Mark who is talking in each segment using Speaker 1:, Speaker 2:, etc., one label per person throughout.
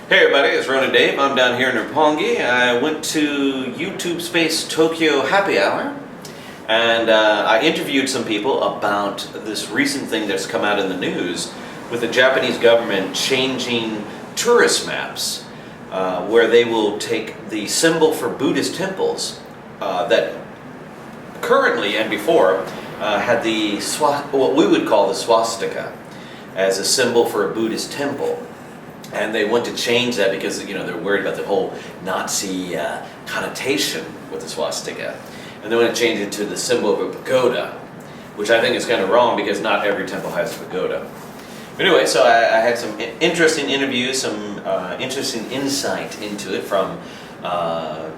Speaker 1: Hey everybody, it's Ronan Dave. I'm down here in Roppongi. I went to YouTube Space Tokyo Happy Hour and I interviewed some people about this recent thing that's come out in the news with the Japanese government changing tourist maps where they will take the symbol for Buddhist temples that currently and before had the what we would call the swastika as a symbol for a Buddhist temple. And they want to change that because, they're worried about the whole Nazi connotation with the swastika. And they want to change it to the symbol of a pagoda, which I think is kind of wrong because not every temple has a pagoda. But anyway, so I had some interesting interviews, some interesting insight into it from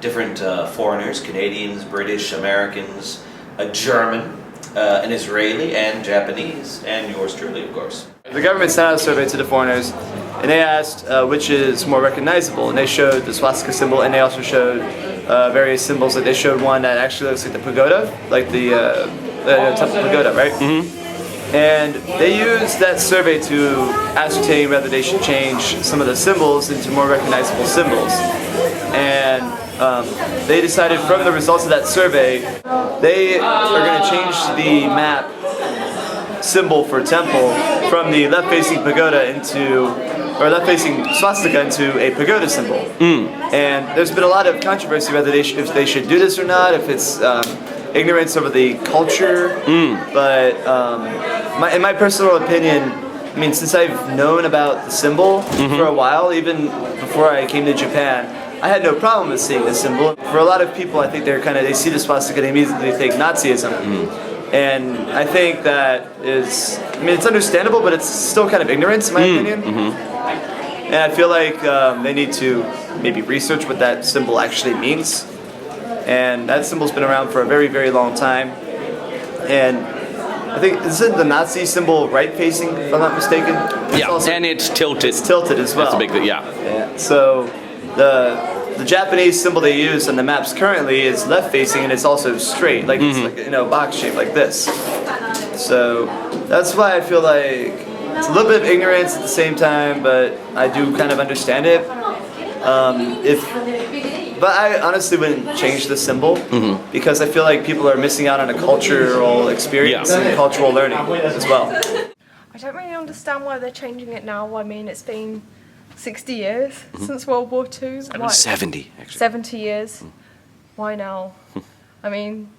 Speaker 1: different foreigners, Canadians, British, Americans, a German, an Israeli, and Japanese, and yours truly, of course.
Speaker 2: The government sent out a survey to the foreigners, and they asked which is more recognizable, and they showed the swastika symbol, and they also showed various symbols. Like they showed one that actually looks like the pagoda, like the temple pagoda, right? Mm-hmm. And they used that survey to ascertain whether they should change some of the symbols into more recognizable symbols. And they decided from the results of that survey, they are going to change the map symbol for temple from the left-facing pagoda or left-facing swastika into a pagoda symbol. And there's been a lot of controversy whether if they should do this or not, if it's ignorance over the culture. But in my personal opinion, I mean, since I've known about the symbol for a while, even before I came to Japan, I had no problem with seeing this symbol. For a lot of people, I think they see the swastika and immediately think Nazism. And I think that it's understandable, but it's still kind of ignorance in my opinion. And I feel like they need to maybe research what that symbol actually means. And that symbol's been around for a very, very long time. And I think, isn't the Nazi symbol right-facing, if I'm not mistaken?
Speaker 1: And it's tilted.
Speaker 2: It's tilted as well.
Speaker 1: That's a big thing, yeah.
Speaker 2: So the Japanese symbol they use on the maps currently is left-facing, and it's also straight, like it's like box shape like this. So that's why I feel like it's a little bit of ignorance at the same time, but I do kind of understand it. But I honestly wouldn't change the symbol because I feel like people are missing out on a cultural experience and cultural learning as well.
Speaker 3: I don't really understand why they're changing it now. I mean, it's been 60 years since World War II.
Speaker 1: 70, actually.
Speaker 3: 70 years. Why now? I mean,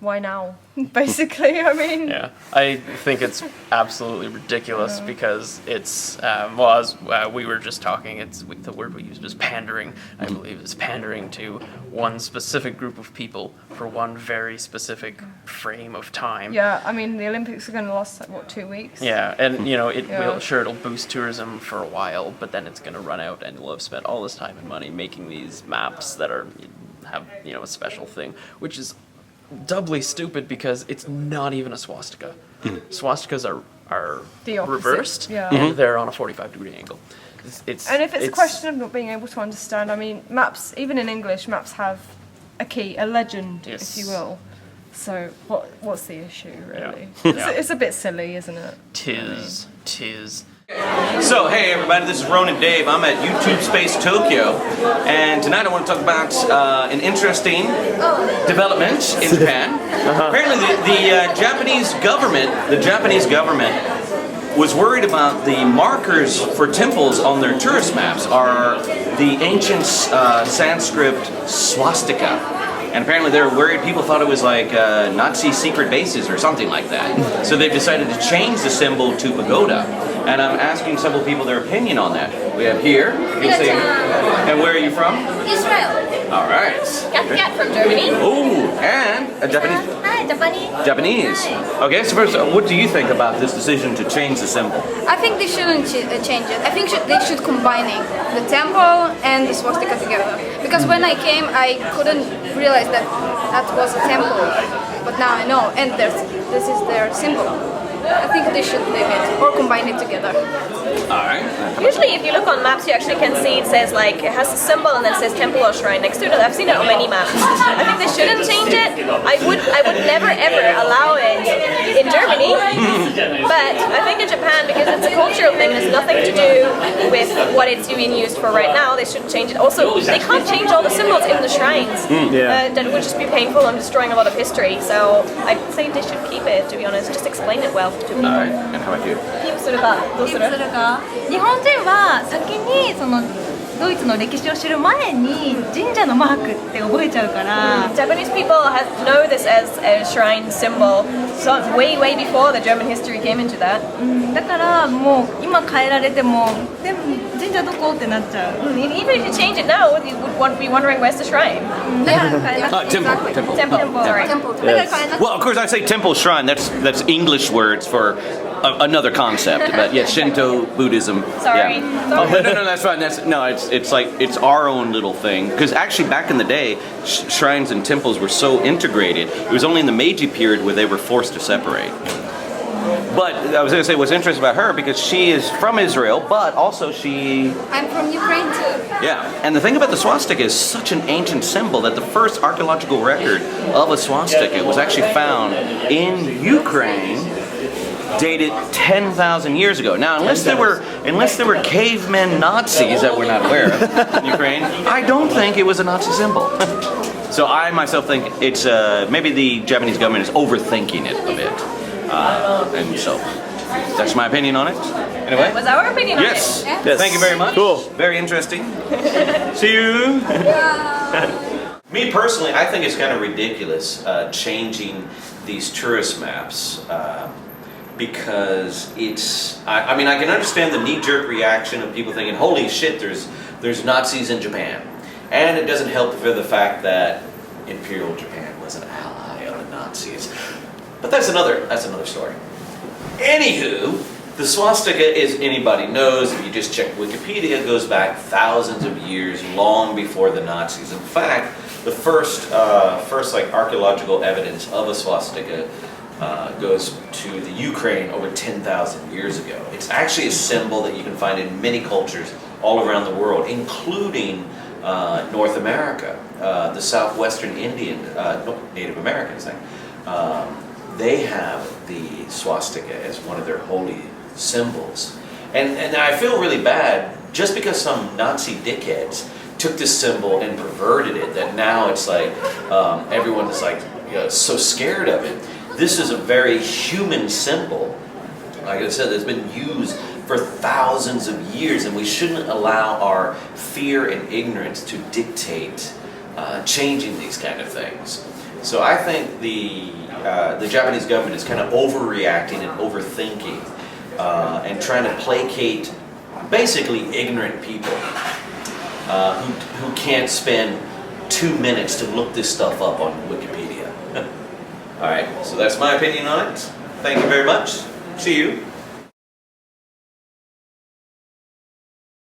Speaker 3: why now? Basically, I mean.
Speaker 4: Yeah, I think it's absolutely ridiculous because it's, as we were just talking, the word we used was pandering. I believe it's pandering to one specific group of people for one very specific frame of time.
Speaker 3: Yeah, I mean, the Olympics are going to last, like, what, 2 weeks?
Speaker 4: Yeah, and, it'll boost tourism for a while, but then it's going to run out and we'll have spent all this time and money making these maps that have a special thing, which is doubly stupid because it's not even a swastika. Swastikas are
Speaker 3: the opposite,
Speaker 4: reversed,
Speaker 3: yeah.
Speaker 4: and they're on a 45-degree angle.
Speaker 3: And if it's a question of not being able to understand, I mean, maps, even in English, maps have a key, a legend, if you will. So what's the issue, really?
Speaker 4: Yeah.
Speaker 3: It's a bit silly, isn't it?
Speaker 4: Tis.
Speaker 1: So, hey everybody, this is Ronan Dave. I'm at YouTube Space Tokyo, and tonight I want to talk about an interesting development in Japan. Apparently the Japanese government was worried about the markers for temples on their tourist maps are the ancient Sanskrit swastika. And apparently they were worried, people thought it was like Nazi secret bases or something like that. So they've decided to change the symbol to pagoda. And I'm asking several people their opinion on that. We have here, you say, and where are you from?
Speaker 5: Israel.
Speaker 1: All right.
Speaker 5: Cathy Cat from Germany.
Speaker 1: Oh, and a Japanese.
Speaker 5: Hi, Japanese.
Speaker 1: Japanese.
Speaker 5: Hi.
Speaker 1: Okay, so first, what do you think about this decision to change the symbol?
Speaker 5: I think they shouldn't change it. I think they should combining the temple and the swastika together. Because when I came, I couldn't realize that was a temple. But now I know, and this is their symbol. I think they should leave it or combine it together.
Speaker 1: Alright.
Speaker 6: Usually if you look on maps you actually can see it says like, it has a symbol and then it says temple or shrine next to it. I've seen it on many maps. I think they shouldn't change it. I would never ever allow it in Germany, but I think in Japan, because it's a cultural thing, there's nothing to do with what it's being used for right now, they shouldn't change it. Also, they can't change all the symbols in the shrines. That would just be painful and destroying a lot of history, so I'd say they should keep it, to be honest. Just explain it well to people.
Speaker 1: Alright, and how about you?
Speaker 6: キープするかどうする？
Speaker 7: それが日本人は先にそのドイツの歴史を知る前に神社のマークって覚えちゃうから。
Speaker 6: Japanese people know this as a shrine symbol, so way before the German history came into that.
Speaker 7: だからもう今変えられてもでも神社どこってなっちゃう。
Speaker 6: Even if you change it now, you would be wondering where's the shrine.
Speaker 1: Temple.
Speaker 6: Temple. Sorry.
Speaker 5: Temple.
Speaker 1: Well, of course, I say temple shrine. That's English words for another concept. But yeah, Shinto Buddhism.
Speaker 6: Sorry.
Speaker 1: Yeah. Oh, no, that's fine. It's like it's our own little thing. Because actually, back in the day, shrines and temples were so integrated. It was only in the Meiji period where they were forced to separate. But I was going to say what's interesting about her because she is from Israel, but also she.
Speaker 5: I'm from Ukraine too.
Speaker 1: Yeah, and the thing about the swastika is such an ancient symbol that the first archaeological record of a swastika was actually found in Ukraine, dated 10,000 years ago. Now, unless there were cavemen Nazis that we're not aware of in Ukraine, I don't think it was a Nazi symbol. So I myself think it's maybe the Japanese government is overthinking it a bit, and so that's my opinion on it. Anyway,
Speaker 6: Was our opinion
Speaker 1: yes.
Speaker 6: on it?
Speaker 2: Yes.
Speaker 1: Thank you very much.
Speaker 2: Cool.
Speaker 1: Very interesting. See you. Me personally, I think it's kind of ridiculous changing these tourist maps because it's. I mean, I can understand the knee-jerk reaction of people thinking, "Holy shit, there's Nazis in Japan," and it doesn't help for the fact that Imperial Japan was an ally of the Nazis. But that's another story. Anywho, the swastika, as anybody knows, if you just check Wikipedia, goes back thousands of years, long before the Nazis. In fact, the first like archaeological evidence of a swastika goes to the Ukraine over 10,000 years ago. It's actually a symbol that you can find in many cultures all around the world, including North America, the southwestern Indian, Native Americans. They have the swastika as one of their holy symbols. And I feel really bad just because some Nazi dickheads took this symbol and perverted it, that now it's like everyone is like so scared of it. This is a very human symbol. Like I said, it's been used for thousands of years, and we shouldn't allow our fear and ignorance to dictate changing these kind of things. So I think the Japanese government is kind of overreacting and overthinking and trying to placate basically ignorant people who can't spend 2 minutes to look this stuff up on Wikipedia. All right, so that's my opinion on it. Thank you very much. See you.